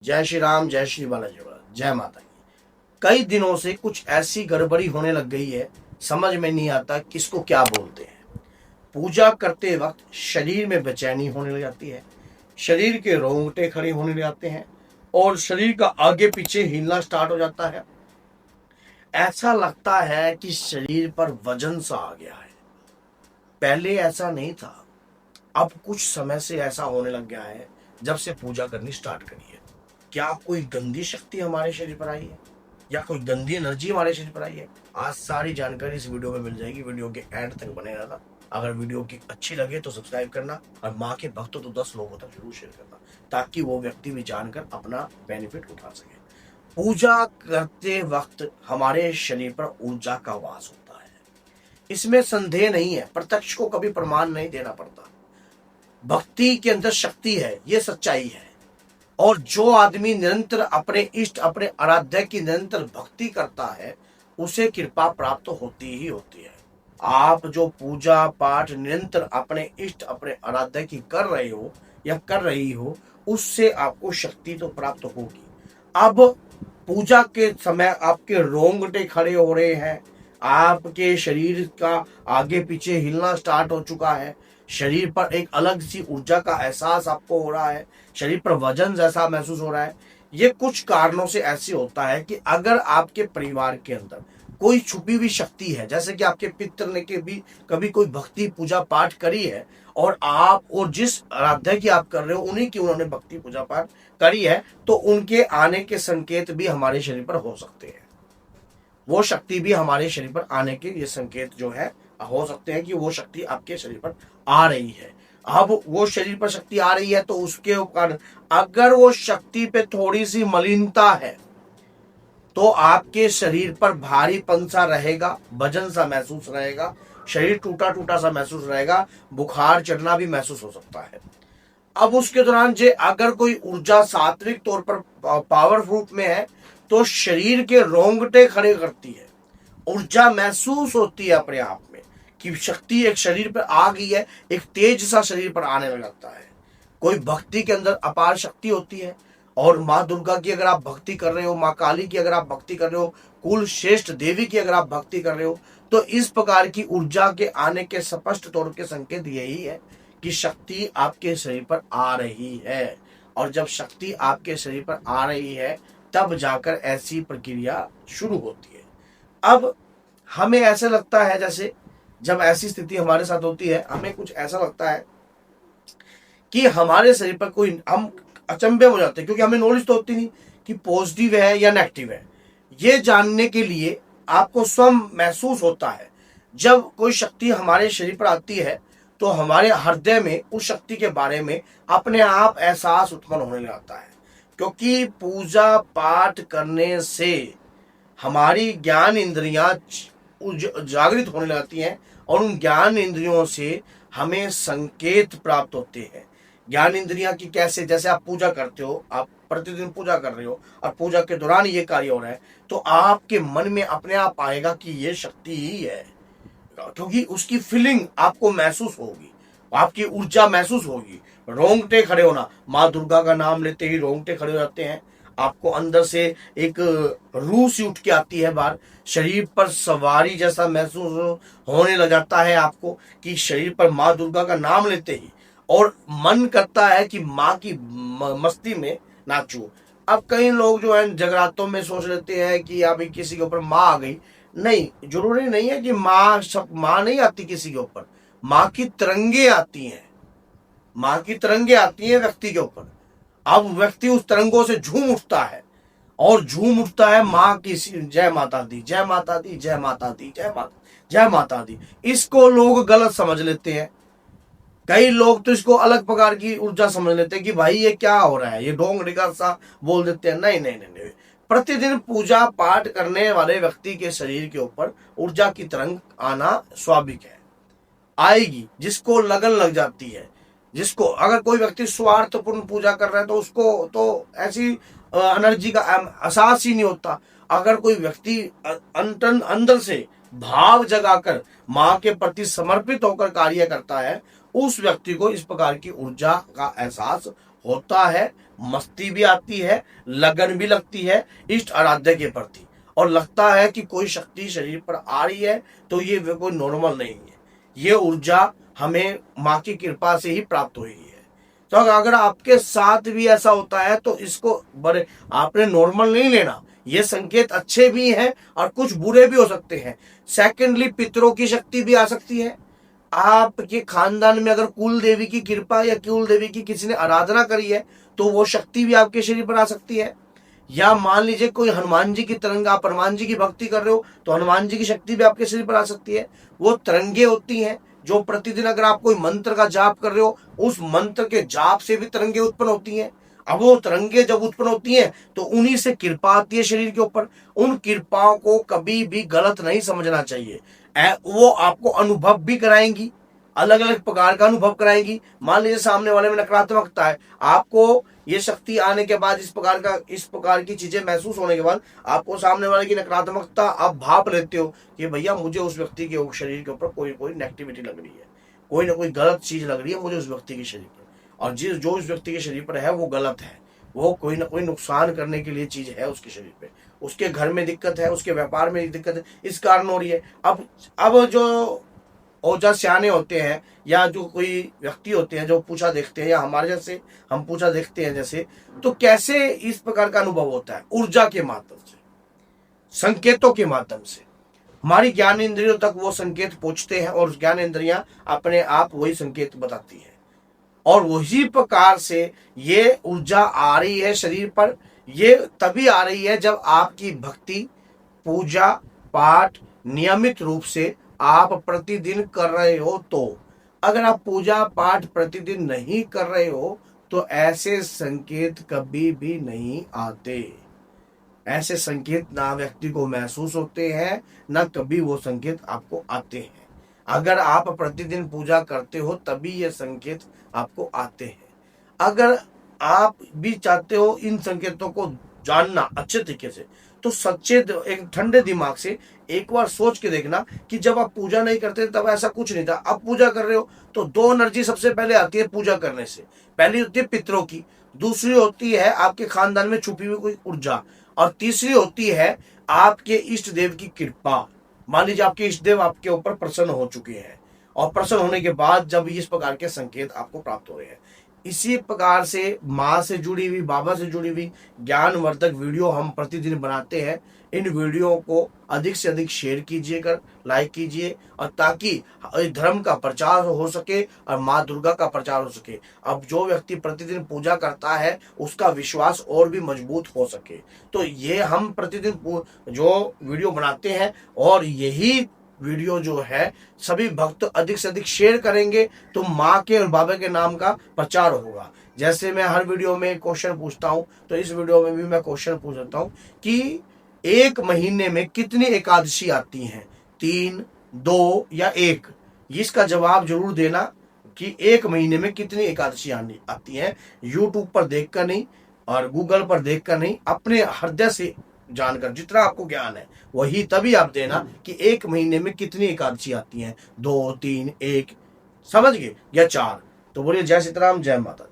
जय श्री राम, जय श्री बालाजी, जय माता की। कई दिनों से कुछ ऐसी गड़बड़ी होने लग गई है, समझ में नहीं आता किसको क्या बोलते हैं। पूजा करते वक्त शरीर में बेचैनी होने लग जाती है, शरीर के रोंगटे खड़े होने लग जाते हैं और शरीर का आगे पीछे हिलना स्टार्ट हो जाता है। ऐसा लगता है कि शरीर पर वजन सा आ गया है। पहले ऐसा नहीं था, अब कुछ समय से ऐसा होने लग गया है जब से पूजा करनी स्टार्ट करी है। क्या कोई गंदी शक्ति हमारे शरीर पर आई है या कोई गंदी एनर्जी हमारे शरीर पर आई है? आज सारी जानकारी इस वीडियो में मिल जाएगी। वीडियो के एंड तक बने रहना। अगर वीडियो की अच्छी लगे तो सब्सक्राइब करना और माँ के भक्त तो 10 लोगों तक जरूर शेयर करना, ताकि वो व्यक्ति भी जानकर अपना बेनिफिट उठा सके। पूजा करते वक्त हमारे शरीर पर ऊर्जा का वास होता है, इसमें संदेह नहीं है। प्रत्यक्ष को कभी प्रमाण नहीं देना पड़ता। भक्ति के अंदर शक्ति है, ये सच्चाई है। और जो आदमी निरंतर अपने इष्ट, अपने आराध्य की निरंतर भक्ति करता है, उसे कृपा प्राप्त होती ही होती है। आप जो पूजा पाठ निरंतर अपने इष्ट, अपने आराध्य की कर रहे हो या कर रही हो, उससे आपको शक्ति तो प्राप्त होगी। अब पूजा के समय आपके रोंगटे खड़े हो रहे हैं, आपके शरीर का आगे पीछे हिलना स्टार्ट हो चुका है, शरीर पर एक अलग सी ऊर्जा का एहसास आपको हो रहा है, शरीर पर वजन जैसा महसूस हो रहा है। ये कुछ कारणों से ऐसे होता है कि अगर आपके परिवार के अंदर कोई छुपी हुई शक्ति है, जैसे कि आपके पितर ने के भी कभी कोई भक्ति पूजा पाठ करी है और आप और जिस आराध्य की आप कर रहे हो उन्हीं की उन्होंने भक्ति पूजा पाठ करी है, तो उनके आने के संकेत भी हमारे शरीर पर हो सकते हैं। वो शक्ति भी हमारे शरीर पर आने के ये संकेत जो है हो सकते हैं कि वो शक्ति आपके शरीर पर आ रही है। अब वो शरीर पर शक्ति आ रही है तो उसके ऊपर अगर वो शक्ति पे थोड़ी सी मलिनता है तो आपके शरीर पर भारीपन सा रहेगा, वजन सा महसूस रहेगा, शरीर टूटा टूटा सा महसूस रहेगा, बुखार चढ़ना भी महसूस हो सकता है। अब उसके दौरान जे अगर कोई ऊर्जा सात्विक तौर पर पावर रूप में है तो शरीर के रोंगटे खड़े करती है, ऊर्जा महसूस होती है अपने आप में कि शक्ति एक शरीर पर आ गई है, एक तेज सा शरीर पर आने लग जाता है। कोई भक्ति के अंदर अपार शक्ति होती है और माँ दुर्गा की अगर आप भक्ति कर रहे हो, माँ काली की अगर आप भक्ति कर रहे हो, कुल श्रेष्ठ देवी की अगर आप भक्ति कर रहे हो, तो इस प्रकार की ऊर्जा के आने के स्पष्ट तौर के संकेत यही है कि शक्ति आपके शरीर पर आ रही है। और जब शक्ति आपके शरीर पर आ रही है तब जाकर ऐसी प्रक्रिया शुरू होती है। अब हमें ऐसा लगता है, जैसे जब ऐसी स्थिति हमारे साथ होती है, हमें कुछ ऐसा लगता है कि हमारे शरीर पर कोई, हम अचंभे हो जाते हैं क्योंकि हमें नॉलेज तो होती नहीं कि पॉजिटिव है या नेगेटिव है। ये जानने के लिए आपको स्वयं महसूस होता है, जब कोई शक्ति हमारे शरीर पर आती है तो हमारे हृदय में उस शक्ति के बारे में अपने आप एहसास उत्पन्न होने लगता है। क्योंकि पूजा पाठ करने से हमारी ज्ञान इंद्रियां जागृत होने लगती हैं और उन ज्ञान इंद्रियों से हमें संकेत प्राप्त होते हैं। ज्ञान इंद्रियां की कैसे, जैसे आप पूजा करते हो, आप प्रतिदिन पूजा कर रहे हो और पूजा के दौरान ये कार्य हो रहा है, तो आपके मन में अपने आप आएगा कि ये शक्ति ही है, क्योंकि उसकी फीलिंग आपको महसूस होगी, आपकी ऊर्जा महसूस होगी। रोंगटे खड़े होना, माँ दुर्गा का नाम लेते ही रोंगटे खड़े हो जाते हैं, आपको अंदर से एक रूह सी उठ के आती है बाहर, शरीर पर सवारी जैसा महसूस होने लग जाता है आपको कि शरीर पर माँ दुर्गा का नाम लेते ही, और मन करता है कि माँ की मस्ती में नाचूं। अब कई लोग जो है जगरातों में सोच लेते हैं कि अभी किसी के ऊपर माँ आ गई। नहीं, जरूरी नहीं है कि माँ, सब माँ नहीं आती किसी के ऊपर, माँ की तरंगे आती हैं, माँ की तरंगे आती हैं व्यक्ति के ऊपर। अब व्यक्ति उस तरंगों से झूम उठता है और झूम उठता है माँ की जय माता दी, जय माता दी, जय माता दी, जय माता दी। इसको लोग गलत समझ लेते हैं। कई लोग तो इसको अलग प्रकार की ऊर्जा समझ लेते हैं कि भाई ये क्या हो रहा है, ये ढोंग डिगा सा बोल देते हैं। नहीं नहीं नहीं नहीं, प्रतिदिन पूजा पाठ करने वाले व्यक्ति के शरीर के ऊपर ऊर्जा की तरंग आना स्वाभाविक है, आएगी। जिसको लगन लग जाती है, जिसको, अगर कोई व्यक्ति स्वार्थपूर्ण पूजा कर रहा है तो उसको तो ऐसी एनर्जी का एहसास ही नहीं होता। अगर कोई व्यक्ति अंदर से भाव जगाकर माँ के प्रति समर्पित होकर कार्य करता है, उस व्यक्ति को इस प्रकार की ऊर्जा का एहसास होता है, मस्ती भी आती है, लगन भी लगती है इष्ट आराध्य के प्रति, और लगता है कि कोई शक्ति शरीर पर आ रही है, तो ये कोई नॉर्मल नहीं है, ये ऊर्जा हमें माँ की कृपा से ही प्राप्त हुई है। तो अगर आपके साथ भी ऐसा होता है तो इसको बड़े आपने नॉर्मल नहीं लेना, ये संकेत अच्छे भी हैं और कुछ बुरे भी हो सकते हैं। सेकेंडली, पितरों की शक्ति भी आ सकती है। आपके खानदान में अगर कुल देवी की कृपा या कुल देवी की किसी ने आराधना करी है तो वो शक्ति भी आपके शरीर पर आ सकती है। या मान लीजिए कोई हनुमान जी की तरंग, आप हनुमान जी की भक्ति कर रहे हो तो हनुमान जी की शक्ति भी आपके शरीर पर आ सकती है। वो तरंगे होती हैं जो प्रतिदिन अगर आप कोई मंत्र का जाप कर रहे हो, उस मंत्र के जाप से भी तरंगे उत्पन्न होती हैं। अब वो तरंगे जब उत्पन्न होती हैं तो उन्हीं से कृपा आती है शरीर के ऊपर। उन कृपाओं को कभी भी गलत नहीं समझना चाहिए। वो आपको अनुभव भी कराएंगी, अलग अलग प्रकार का अनुभव कराएंगी। मान लीजिए सामने वाले में नकारात्मकता है, आपको ये शक्ति आने के बाद इस प्रकार की चीजें महसूस होने के बाद आपको सामने वाले की नकारात्मकता आप भाप लेते हो कि भैया मुझे उस व्यक्ति के शरीर के ऊपर कोई नेगेटिविटी लग रही है, कोई ना कोई गलत चीज लग रही है मुझे उस व्यक्ति के शरीर पर, और जो उस व्यक्ति के शरीर पर है वो गलत है, वो कोई ना कोई नुकसान करने के लिए चीज है उसके शरीर पे, उसके घर में दिक्कत है, उसके व्यापार में दिक्कत है, इस कारण हो रही है। अब जो ओझा सियाने होते हैं या जो कोई व्यक्ति होते हैं जो पूछा देखते हैं, या हमारे जैसे हम पूछा देखते हैं जैसे, तो कैसे इस प्रकार का अनुभव होता है? ऊर्जा के माध्यम से, संकेतों के माध्यम से हमारी ज्ञान इंद्रियों तक वो संकेत पहुंचते हैं और ज्ञान इंद्रियां अपने आप वही संकेत बताती है, और वही प्रकार से ये ऊर्जा आ रही है शरीर पर। ये तभी आ रही है जब आपकी भक्ति, पूजा पाठ नियमित रूप से आप प्रतिदिन कर रहे हो। तो अगर आप पूजा पाठ प्रतिदिन नहीं कर रहे हो तो ऐसे संकेत कभी भी नहीं आते। ऐसे संकेत ना व्यक्ति को महसूस होते हैं, ना कभी वो संकेत आपको आते हैं। अगर आप प्रतिदिन पूजा करते हो तभी ये संकेत आपको आते हैं। अगर आप भी चाहते हो इन संकेतों को जानना अच्छे तरीके से, तो सच्चे एक ठंडे दिमाग से एक बार सोच के देखना कि जब आप पूजा नहीं करते तब ऐसा कुछ नहीं था, अब पूजा कर रहे हो तो दो एनर्जी सबसे पहले आती है पूजा करने से। पहली होती है पितरों की, दूसरी होती है आपके खानदान में छुपी हुई कोई ऊर्जा, और तीसरी होती है आपके इष्ट देव की कृपा। मान लीजिए आपके इष्ट देव आपके ऊपर प्रसन्न हो चुके हैं, और प्रसन्न होने के बाद जब इस प्रकार के संकेत आपको प्राप्त हो रहे हैं, इसी प्रकार से माँ से जुड़ी हुई, बाबा से जुड़ी हुई ज्ञानवर्धक वीडियो हम प्रतिदिन बनाते हैं। इन वीडियो को अधिक से अधिक शेयर कीजिए, लाइक कीजिए, और ताकि धर्म का प्रचार हो सके और माँ दुर्गा का प्रचार हो सके। अब जो व्यक्ति प्रतिदिन पूजा करता है उसका विश्वास और भी मजबूत हो सके। तो ये हम प्रतिदिन जो वीडियो बनाते हैं, और यही वीडियो जो है सभी भक्त अधिक से अधिक शेयर करेंगे तो माँ के और बाबा के नाम का प्रचार होगा। जैसे मैं हर वीडियो में क्वेश्चन पूछता हूँ, तो इस वीडियो में भी मैं क्वेश्चन पूछ सकता हूँ कि एक महीने में कितनी एकादशी आती हैं, 3, 2 या 1? इसका जवाब जरूर देना कि एक महीने में कितनी एकादशी आती हैं। यूट्यूब पर देखकर नहीं और गूगल पर देखकर नहीं, अपने हृदय से जानकर जितना आपको ज्ञान है वही तभी आप देना कि एक महीने में कितनी एकादशी आती हैं, 2, 3, 1, समझ गए, या 4? तो बोलिए जय सीताराम, जय माता।